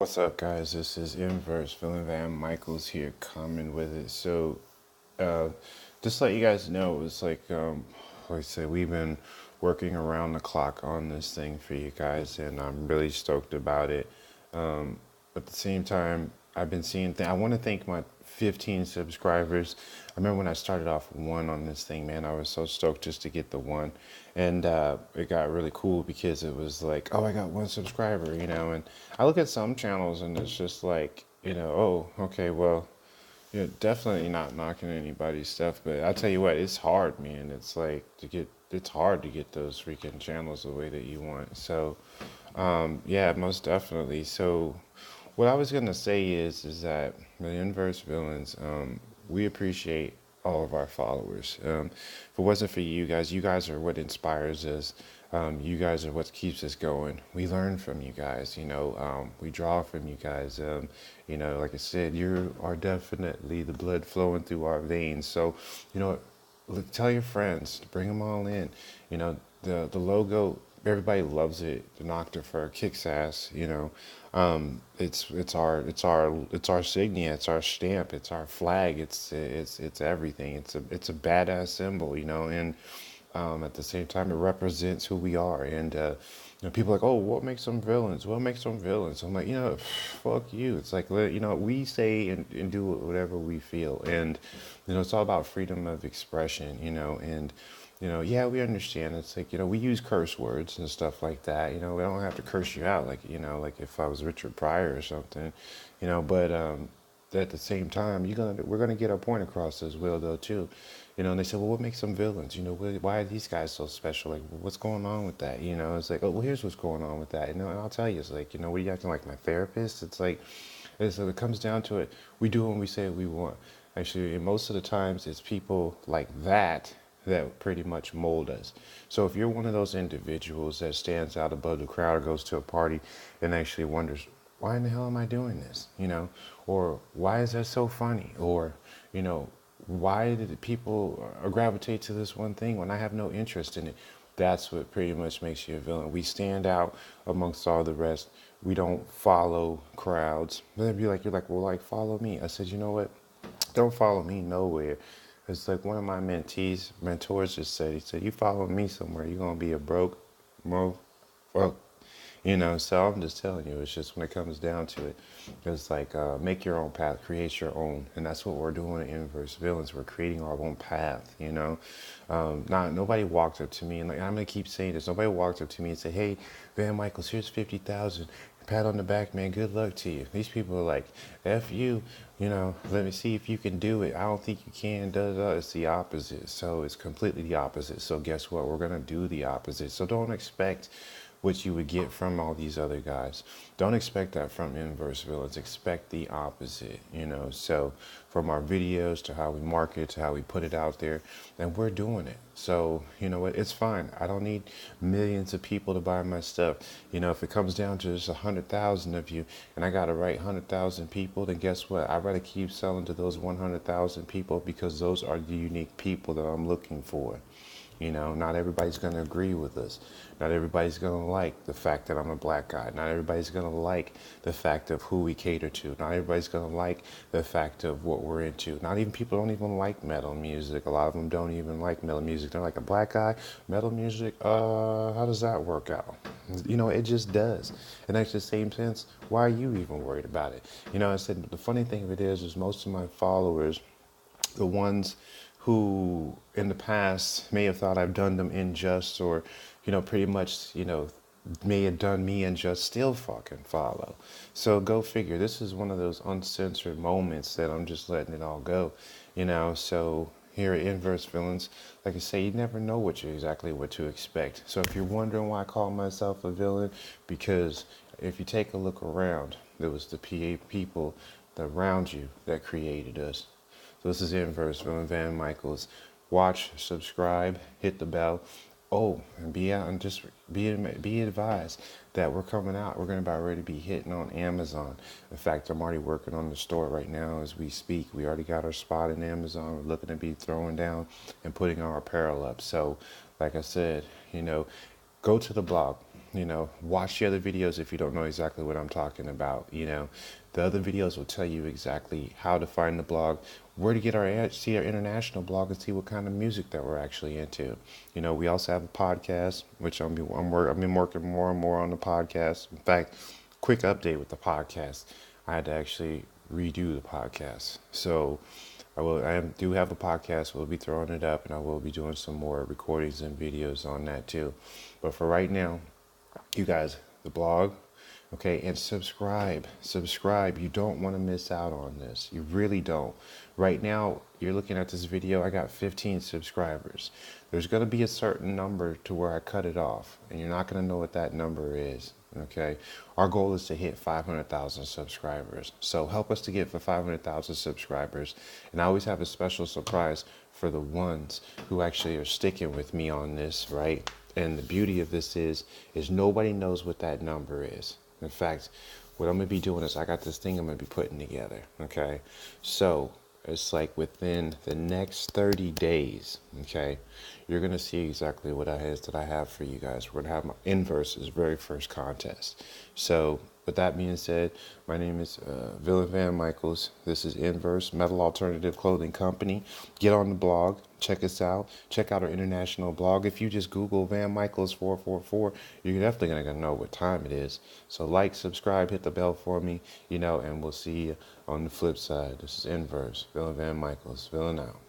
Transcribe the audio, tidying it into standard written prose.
What's up, guys? This is Nverse, Vanmichaels here, coming with it. Uh, just to let you guys know, it's like I said, we've been working around the clock on this thing for you guys, and I'm really stoked about it. At the same time, I've been seeing I want to thank my 15 subscribers. I remember when I started off with one on this thing, man, I was so stoked just to get the one. And it got really cool because it was like, oh, I got one subscriber, and I look at some channels and it's just like, oh, okay, well, definitely not knocking anybody's stuff, but I tell you what, it's hard, man. It's hard to get those freaking channels the way that you want. Yeah, most definitely. So, what I was gonna say is that the inverse villains, we appreciate all of our followers. If it wasn't for you guys are what inspires us. You guys are what keeps us going. We learn from you guys, we draw from you guys. Like I said, you are definitely the blood flowing through our veins. So, you know, look, tell your friends, bring them all in. The logo, everybody loves it. The Noctifer kicks ass. It's our signia, it's our stamp, it's our flag, it's everything. It's a badass symbol, and at the same time, it represents who we are. And people are like, oh, what makes them villains? What makes them villains? I'm like, fuck you. It's like, we say and do whatever we feel, and it's all about freedom of expression. And yeah, we understand. It's like, we use curse words and stuff like that. We don't have to curse you out like, like if I was Richard Pryor or something, but at the same time, we're gonna get our point across as well, though, too. And they said, well, what makes them villains? Why are these guys so special? Like, what's going on with that? It's like, oh, well, here's what's going on with that. And I'll tell you, it's like, what are you acting like my therapist? It comes down to it. We do what we say we want. Actually, and most of the times, it's people like that pretty much mold us. So if you're one of those individuals that stands out above the crowd or goes to a party and actually wonders, why in the hell am I doing this? Or why is that so funny? Or, why did people gravitate to this one thing when I have no interest in it? That's what pretty much makes you a villain. We stand out amongst all the rest. We don't follow crowds. Then you're like, well, like, follow me. I said, you know what? Don't follow me nowhere. It's like one of my mentors just said, he said, you follow me somewhere, you're going to be a fuck. So I'm just telling you, it's just when it comes down to it, it's like make your own path, create your own. And that's what we're doing at Inverse Villains. We're creating our own path. Not nobody walked up to me, and like I'm going to keep saying this, nobody walked up to me and said, hey, Vanmichaels, here's 50,000. Pat on the back, man, good luck to you. These people are like, F you, let me see if you can do it. I don't think you can, It's the opposite. So it's completely the opposite. So guess what? We're going to do the opposite. So don't expect what you would get from all these other guys. Don't expect that from Inverse Villains. Expect the opposite. So from our videos to how we market to how we put it out there, and we're doing it. So, you know what? It's fine. I don't need millions of people to buy my stuff. If it comes down to just 100,000 of you and I got to write 100,000 people, then guess what? I'd rather keep selling to those 100,000 people because those are the unique people that I'm looking for. Not everybody's going to agree with us. Not everybody's going to like the fact that I'm a black guy. Not everybody's going to like the fact of who we cater to. Not everybody's going to like the fact of what we're into. Not even people don't even like metal music. A lot of them don't even like metal music. They're like, a black guy, metal music, how does that work out? It just does. And that's the same sense. Why are you even worried about it? I said, the funny thing of it is most of my followers, the ones who in the past may have thought I've done them unjust or, pretty much, may have done me unjust, still fucking follow. So go figure. This is one of those uncensored moments that I'm just letting it all go, So here at Inverse Villains, like I say, you never know exactly what to expect. So if you're wondering why I call myself a villain, because if you take a look around, there was the PA people around you that created us. So this is Nverse from Vanmichaels. Watch, subscribe, hit the bell. Oh, and be out and just be advised that we're coming out. We're going to about ready to be hitting on Amazon. In fact, I'm already working on the store right now as we speak. We already got our spot in Amazon. We're looking to be throwing down and putting our apparel up. So, like I said, go to the blog. watch the other videos if you don't know exactly what I'm talking about. The other videos will tell you exactly how to find the blog, where to get see our international blog, and see what kind of music that we're actually into. We also have a podcast, which I've been working more and more on the podcast. In fact, quick update with the podcast, I had to actually redo the podcast. So do have a podcast. We'll be throwing it up, and I will be doing some more recordings and videos on that too. But for right now, you guys, the blog, okay, and subscribe. You don't want to miss out on this. You really don't. Right now, you're looking at this video, I got 15 subscribers. There's going to be a certain number to where I cut it off, and you're not going to know what that number is. Okay, our goal is to hit 500,000 subscribers. So help us to get for 500,000 subscribers. And I always have a special surprise for the ones who actually are sticking with me on this, right? And the beauty of this is nobody knows what that number is. In fact, what I'm going to be doing is I got this thing I'm going to be putting together. Okay, so it's like within the next 30 days, okay, you're going to see exactly what it is that I have for you guys. We're going to have my Nverse's very first contest. So with that being said, my name is Vanmichaels. This is Nverse, Metal Alternative Clothing Company. Get on the blog. Check us out. Check out our international blog. If you just Google Vanmichaels 444, you're definitely going to know what time it is. So like, subscribe, hit the bell for me, and we'll see you on the flip side. This is Nverse, Vanmichaels, Villainz out.